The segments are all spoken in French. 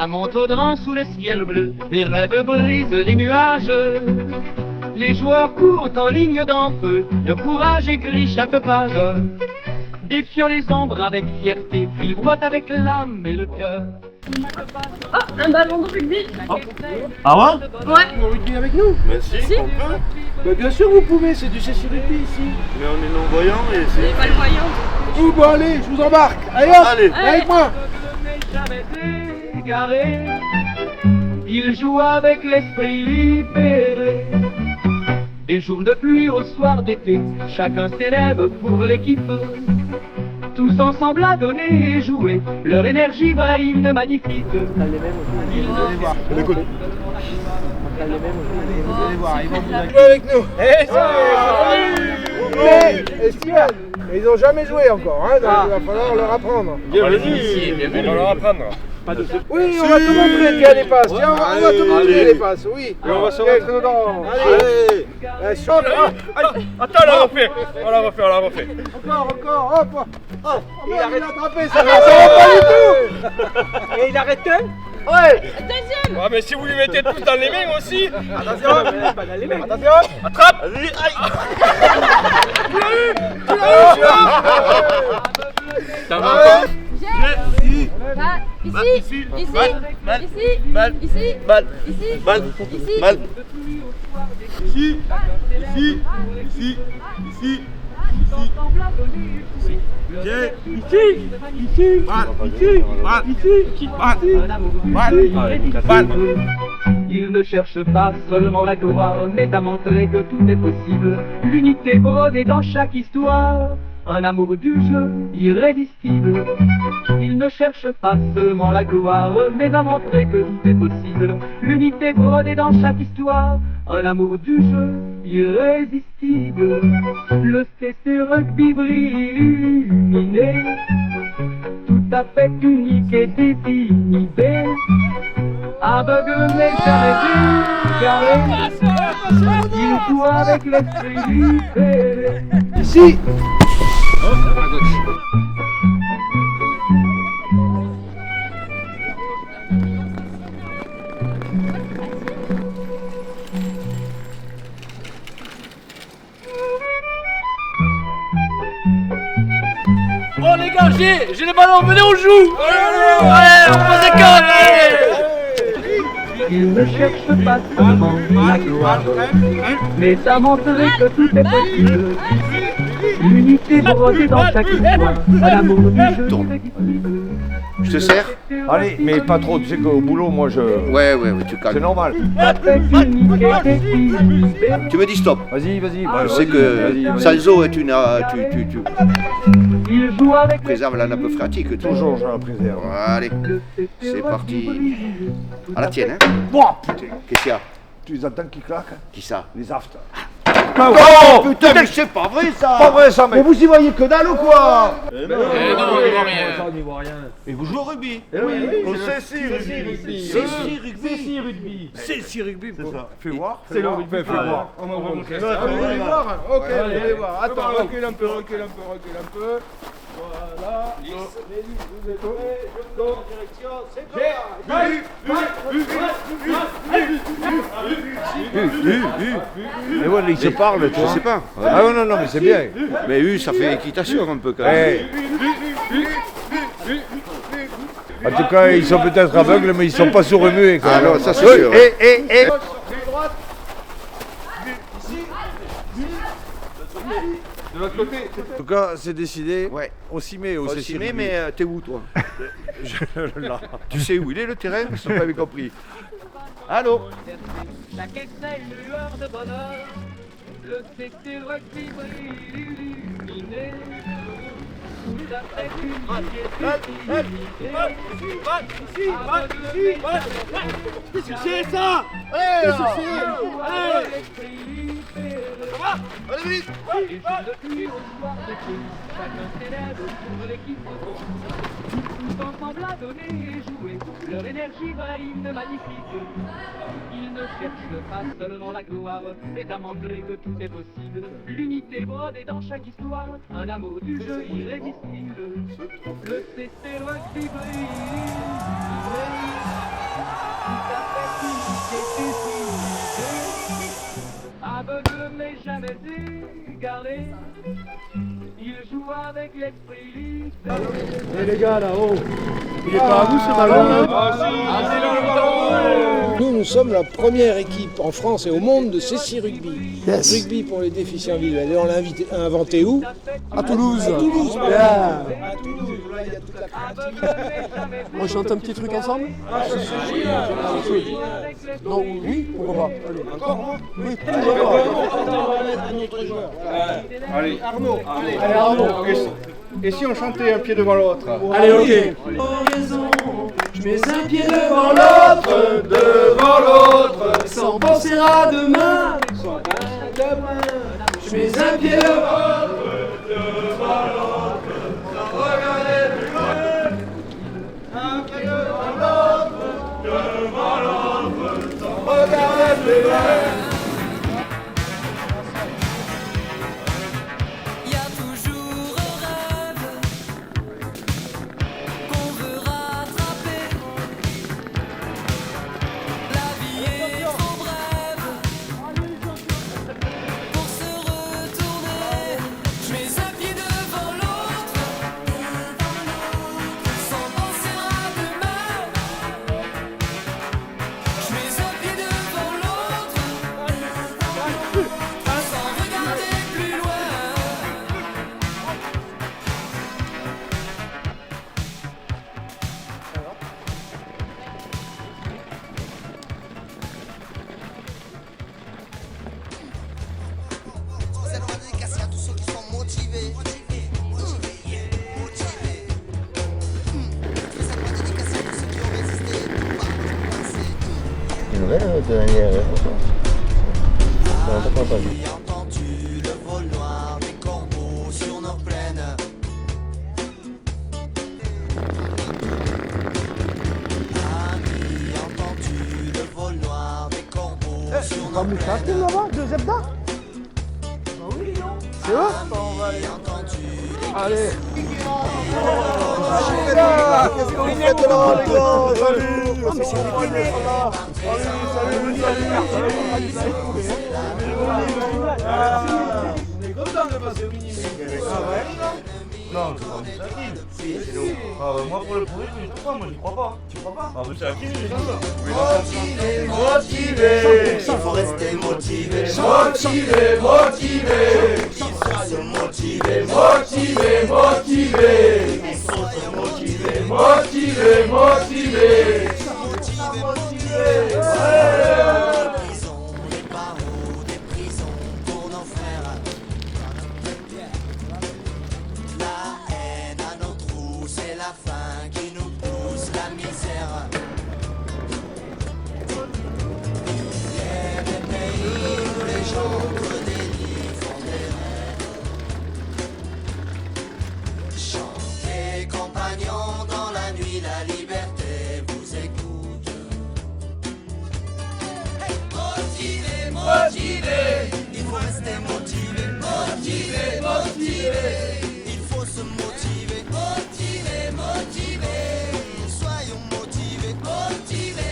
Montaudran sous le ciel bleu, les rêves brisent les nuages. Les joueurs courent en ligne d'enfeu, le courage écrit chaque page. Défiant les ombres avec fierté, ils voient avec l'âme et le cœur. Oh, un ballon de rugby. Ah ouais? Ouais. Vous rugby avec nous? Mais si, Si. on peut. Bah, bien sûr vous pouvez, c'est du CC rugby ici. Mais on est non-voyants et Les c'est... malvoyants. Ou bon allez, je vous embarque. Allez hop, Allez. avec moi. Jamais égaré, il joue avec l'esprit libéré. Des jours de pluie au soir d'été, chacun s'élève pour l'équipe. Tous ensemble à donner et jouer, leur énergie va hymne magnifique. Vous allez voir. Écoute. Vous allez voir, ils vont vous jouer avec nous. Et Steven, ils ont jamais joué encore, hein, donc il va falloir leur apprendre. On va leur apprendre. Oui, on va te montrer tiens les passes. Tiens, on va te montrer les passes, oui. Et on va se rentrer dedans. Allez. Chante. Attends, on la refait. Encore, hop. Oh, il a attrapé, ça va pas du tout. Et il arrête. Ouais. Deuxième. Ah mais si vous lui mettez tous dans les mains aussi. Attention. Attention. Attrape. Vas-y, aïe. T'as vu Ici. Ici. Ici. Mal. Ici. Mal. Ici. Mal. Ici. Mal. Ici. Mal. Il ne cherche pas seulement la gloire, mais à montrer que tout est possible. L'unité brodée dans chaque histoire, un amour du jeu irrésistible. Il ne cherche pas seulement la gloire, mais à montrer que tout est possible. L'unité brodée dans chaque histoire, un amour du jeu irrésistible. Le CC Rugby brille illuminé, tout à fait unique et désinhibé. Aveugle mais jamais égaré, il joue avec l'esprit libéré. Ici. Bon les gars, j'ai les ballons, venez on joue. Allez, on passe des câbles, allez. Il ne cherche pas seulement la gloire, mais à montrer que tout est possible. L'unité brodée dans chaque histoire, un amour du jeu irrésistible. Je te sers? Allez, mais pas trop, tu sais qu'au boulot, moi je. Ouais, tu C'est calmes. normal. Avec unique et désinhibé. Tu me dis stop. Vas-y. Je sais que Salzo est une. Tu Il joue avec préserves la nappe phréatique. tu- Toujours, je la préserve. Allez, c'est parti. À la tienne, hein? Boah, putain. Qu'est-ce qu'il y a? Tu les entends qui claquent? Qui ça? Les aftes. Oh putain, mais c'est pas vrai ça! Pas vrai ça, Mais mec. vous y voyez que dalle ou quoi? Non, on n'y voit rien. Et vous jouez au rugby? On sait si rugby. C'est si rugby. C'est ça. Fais voir. C'est le rugby. Fais voir. Ah, vous voulez voir? Ok, vous voulez voir. Attends, recule un peu. Voilà. Vous êtes prêts? Je tourne en direction. C'est Mais ouais, ils se parlent, tu Je vois. sais pas. Ah non, mais c'est bien. Mais ça fait équitation un peu quand même. En tout cas, ils sont peut-être aveugles, mais ils sont pas sourds-muets. Ah non, ça c'est sûr. De l'autre côté. En tout cas, c'est décidé. Ouais. On s'y met au On CC s'y met, Rugby. mais t'es où toi? Là. Tu sais où il est le terrain? Je n'ai pas bien compris. Allô? Chaque excès, une lueur de bonheur. Le CC Rugby brille illuminé. Tout à fait unique et désinhibé. C'est ça. Avec l'esprit libéré. Et jour de pluie au soir d'été, chacun s'élève pour l'équipe. Tous ensemble à donner et jouer, leur énergie va hymne magnifique. Ils ne cherchent pas seulement la gloire, mais à montrer que tout est possible. L'unité brodée dans chaque histoire, un amour du jeu irrésistible. Le CC Rugby brille. Aveugle mais jamais égaré, il joue avec l'esprit libre. Et les gars là-haut, il est pas à vous ce ballon? Nous sommes la première équipe en France et au monde de Cécy Rugby. Yes. Rugby pour les déficients visuels. Et on l'a inventé où? À Toulouse. À Toulouse. Yeah. À Toulouse. Là, il y a toute la créativité. On chante un petit truc ensemble? Non, oui, pourquoi pas? Allez. Encore un? Oui, On va mettre un autre joueur. Allez, Arnaud. allez Arnaud. et si on chantait un pied devant l'autre? Allez, ok. Je mets un pied devant l'autre, sans penser à demain. Je mets un pied devant l'autre, sans regarder plus loin. Un pied devant l'autre, sans regarder plus loin. Y a toujours un rêve qu'on veut rattraper. La vie est trop brève pour se retourner. Je mets un pied devant l'autre, sans penser à demain. Je mets un pied devant l'autre, sans regarder plus loin. C'est loin de dédicacer à tous ceux qui sont motivés. C'est loin de dédicacer à tous ceux qui ont résisté par le passé. Une nouvelle dernière. J'ai entendu le vol noir des corbeaux sur nos plaines. Ami, entendu le vol noir des corbeaux sur nos plaines. là-bas, de Zebda? C'est eux? Allez. Qu'est-ce que vous faites là, les gars? Salut! On est content de passer au minimum. Non, c'est pas Moussakine. Moi, pour le prouver, je ne crois pas. Moi, j'y crois pas. Tu crois pas? Moussakine, il est comme ça. Motivé, il faut rester motivé. Motivé. Il faut se motiver. Il faut se motiver. Prison, des barreaux, des prisons pour nos frères. La haine à nos trous, c'est la faim qui nous pousse la misère. Il y a des pays où les gens que des lits font des rêves. Chantez, compagnons, dans la nuit, la liberté vous écoute. Motivé, il faut rester motivé. Motivé, il faut se motiver. Motivé, soyons motivés. Motivé.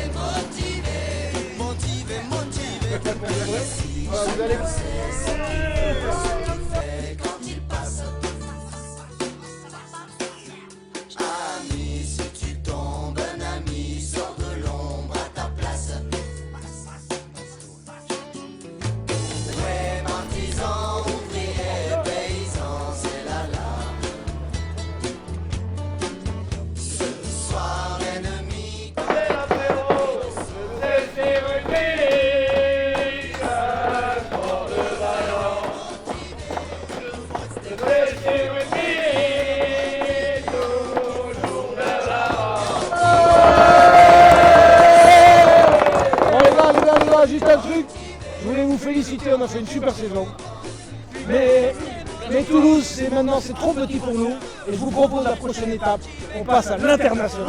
Quand il passe. Ami, si tu tombes, un ami sort de l'ombre à ta place. Ouais, artisans, ouvriers, paysans, c'est la larme. Ce soir, l'ennemi. Bon les gars, juste un truc. Je voulais vous féliciter, on a fait une super saison. Mais Toulouse, c'est trop petit pour nous. Et je vous propose la prochaine étape. On passe à l'international.